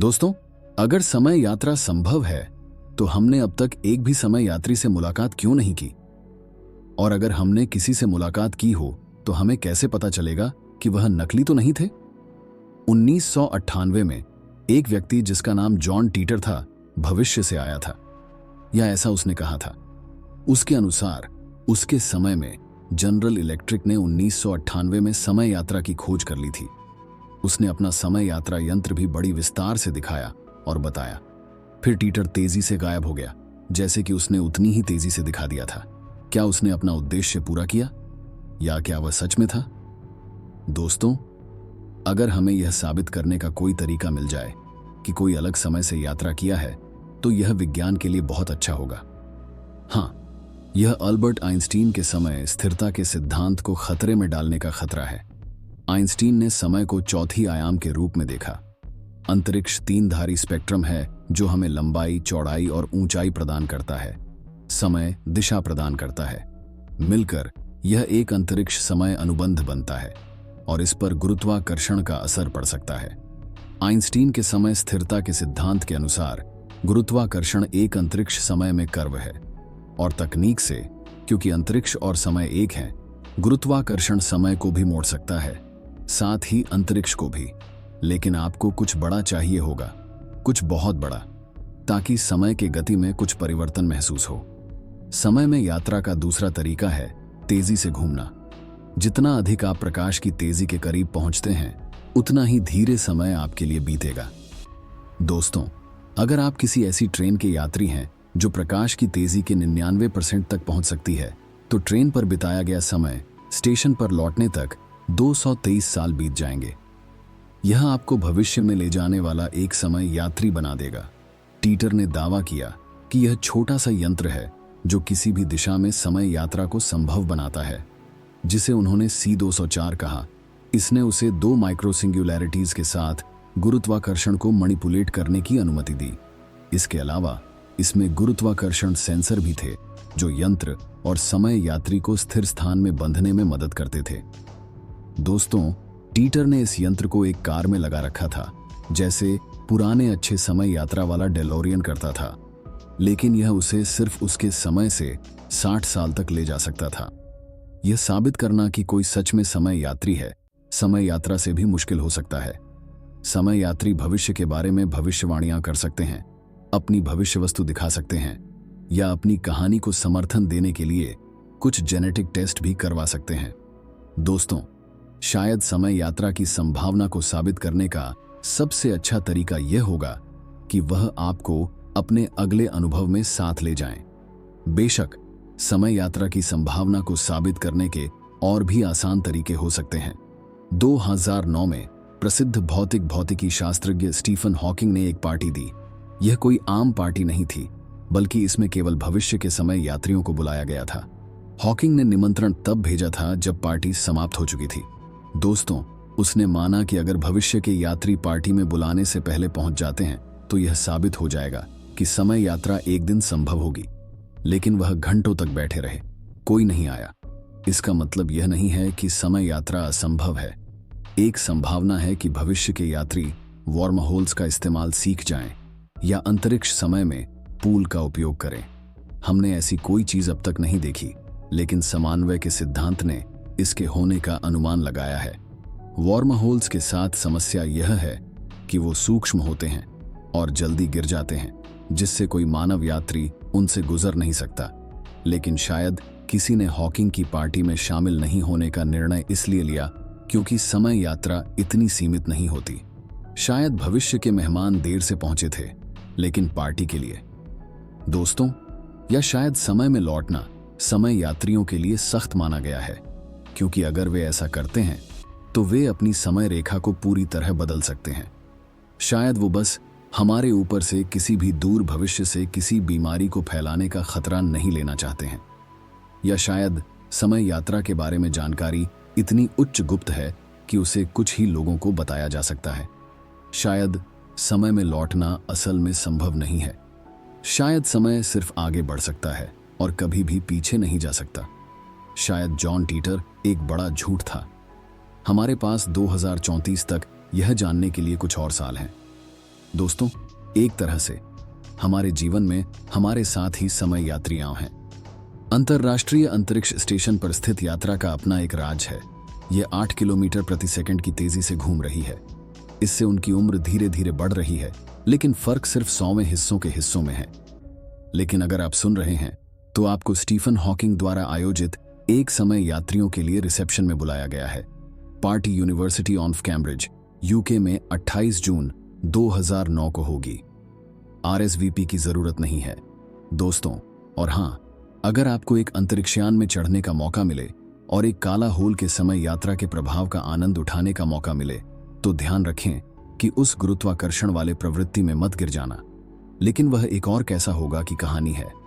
दोस्तों, अगर समय यात्रा संभव है तो हमने अब तक एक भी समय यात्री से मुलाकात क्यों नहीं की? और अगर हमने किसी से मुलाकात की हो तो हमें कैसे पता चलेगा कि वह नकली तो नहीं थे? 1998 में एक व्यक्ति जिसका नाम जॉन टीटर था, भविष्य से आया था, या ऐसा उसने कहा था। उसके अनुसार उसके समय में जनरल इलेक्ट्रिक ने 1998 में समय यात्रा की खोज कर ली थी। उसने अपना समय यात्रा यंत्र भी बड़ी विस्तार से दिखाया और बताया। फिर टीटर तेजी से गायब हो गया, जैसे कि उसने उतनी ही तेजी से दिखा दिया था। क्या उसने अपना उद्देश्य पूरा किया, या क्या वह सच में था? दोस्तों, अगर हमें यह साबित करने का कोई तरीका मिल जाए कि कोई अलग समय से यात्रा किया है तो यह विज्ञान के लिए बहुत अच्छा होगा। हाँ, यह अल्बर्ट आइंस्टीन के समय स्थिरता के सिद्धांत को खतरे में डालने का खतरा है। आइंस्टीन ने समय को चौथी आयाम के रूप में देखा। अंतरिक्ष तीन धारी स्पेक्ट्रम है जो हमें लंबाई, चौड़ाई और ऊंचाई प्रदान करता है। समय दिशा प्रदान करता है। मिलकर यह एक अंतरिक्ष समय अनुबंध बनता है और इस पर गुरुत्वाकर्षण का असर पड़ सकता है। आइंस्टीन के समय स्थिरता के सिद्धांत के अनुसार गुरुत्वाकर्षण एक अंतरिक्ष समय में कर्व है, और तकनीक से, क्योंकि अंतरिक्ष और समय एक है, गुरुत्वाकर्षण समय को भी मोड़ सकता है, साथ ही अंतरिक्ष को भी। लेकिन आपको कुछ बड़ा चाहिए होगा, कुछ बहुत बड़ा, ताकि समय के गति में कुछ परिवर्तन महसूस हो। समय में यात्रा का दूसरा तरीका है तेजी से घूमना। जितना अधिक आप प्रकाश की तेजी के करीब पहुंचते हैं, उतना ही धीरे समय आपके लिए बीतेगा। दोस्तों, अगर आप किसी ऐसी ट्रेन के यात्री हैं जो प्रकाश की तेजी के 99% तक पहुंच सकती है, तो ट्रेन पर बिताया गया समय स्टेशन पर लौटने तक 223 साल बीत जाएंगे। यह आपको भविष्य में ले जाने वाला एक समय यात्री बना देगा। टीटर ने दावा किया कि यह छोटा सा यंत्र है जो किसी भी दिशा में समय यात्रा को संभव बनाता है, जिसे उन्होंने C204 कहा। इसने उसे 2 माइक्रो सिंगुलैरिटीज के साथ गुरुत्वाकर्षण को मैनिपुलेट करने की अनुमति दी। इसके अलावा इसमें गुरुत्वाकर्षण सेंसर भी थे जो यंत्र और समय यात्री को स्थिर स्थान में बंधने में मदद करते थे। दोस्तों, टीटर ने इस यंत्र को एक कार में लगा रखा था, जैसे पुराने अच्छे समय यात्रा वाला डेलोरियन करता था, लेकिन यह उसे सिर्फ उसके समय से 60 साल तक ले जा सकता था। यह साबित करना कि कोई सच में समय यात्री है, समय यात्रा से भी मुश्किल हो सकता है। समय यात्री भविष्य के बारे में भविष्यवाणियां कर सकते हैं, अपनी भविष्य वस्तु दिखा सकते हैं, या अपनी कहानी को समर्थन देने के लिए कुछ जेनेटिक टेस्ट भी करवा सकते हैं। दोस्तों, शायद समय यात्रा की संभावना को साबित करने का सबसे अच्छा तरीका यह होगा कि वह आपको अपने अगले अनुभव में साथ ले जाएं। बेशक समय यात्रा की संभावना को साबित करने के और भी आसान तरीके हो सकते हैं। 2009 में प्रसिद्ध भौतिकी शास्त्रज्ञ स्टीफन हॉकिंग ने एक पार्टी दी। यह कोई आम पार्टी नहीं थी, बल्कि इसमें केवल भविष्य के समय यात्रियों को बुलाया गया था। हॉकिंग ने निमंत्रण तब भेजा था जब पार्टी समाप्त हो चुकी थी। दोस्तों, उसने माना कि अगर भविष्य के यात्री पार्टी में बुलाने से पहले पहुंच जाते हैं तो यह साबित हो जाएगा कि समय यात्रा एक दिन संभव होगी। लेकिन वह घंटों तक बैठे रहे, कोई नहीं आया। इसका मतलब यह नहीं है कि समय यात्रा असंभव है। एक संभावना है कि भविष्य के यात्री वॉर्म होल्स का इस्तेमाल सीख जाएं या अंतरिक्ष समय में पूल का उपयोग करें। हमने ऐसी कोई चीज अब तक नहीं देखी, लेकिन समन्वय के सिद्धांत ने इसके होने का अनुमान लगाया है। वॉर्म होल्स के साथ समस्या यह है कि वो सूक्ष्म होते हैं और जल्दी गिर जाते हैं, जिससे कोई मानव यात्री उनसे गुजर नहीं सकता। लेकिन शायद किसी ने हॉकिंग की पार्टी में शामिल नहीं होने का निर्णय इसलिए लिया क्योंकि समय यात्रा इतनी सीमित नहीं होती। शायद भविष्य के मेहमान देर से पहुंचे थे, लेकिन पार्टी के लिए। दोस्तों, या शायद समय में लौटना समय यात्रियों के लिए सख्त माना गया है, क्योंकि अगर वे ऐसा करते हैं तो वे अपनी समय रेखा को पूरी तरह बदल सकते हैं। शायद वो बस हमारे ऊपर से किसी भी दूर भविष्य से किसी बीमारी को फैलाने का खतरा नहीं लेना चाहते हैं, या शायद समय यात्रा के बारे में जानकारी इतनी उच्च गुप्त है कि उसे कुछ ही लोगों को बताया जा सकता है। शायद समय में लौटना असल में संभव नहीं है। शायद समय सिर्फ आगे बढ़ सकता है और कभी भी पीछे नहीं जा सकता। शायद जॉन टीटर एक बड़ा झूठ था। हमारे पास 2034 तक यह जानने के लिए कुछ और साल हैं। दोस्तों, एक तरह से हमारे जीवन में हमारे साथ ही समय यात्रियां हैं। अंतर्राष्ट्रीय अंतरिक्ष स्टेशन पर स्थित यात्रा का अपना एक राज है। यह 8 किलोमीटर प्रति सेकंड की तेजी से घूम रही है। इससे उनकी उम्र धीरे धीरे बढ़ रही है, लेकिन फर्क सिर्फ 100वें हिस्सों के हिस्सों में है। लेकिन अगर आप सुन रहे हैं तो आपको स्टीफन हॉकिंग द्वारा आयोजित एक समय यात्रियों के लिए रिसेप्शन में बुलाया गया है। Party university of Cambridge, UK में 28 जून 2009 को होगी। RSVP की जरूरत नहीं है दोस्तों। और हाँ, अगर आपको एक अंतरिक्षयान में चढ़ने का मौका मिले और एक काला होल के समय यात्रा के प्रभाव का आनंद उठाने का मौका मिले, तो ध्यान रखें कि उस गुरुत्वाकर्षण वाले प्रवृत्ति में मत गिर जाना। लेकिन वह एक और कैसा होगा कि कहानी है।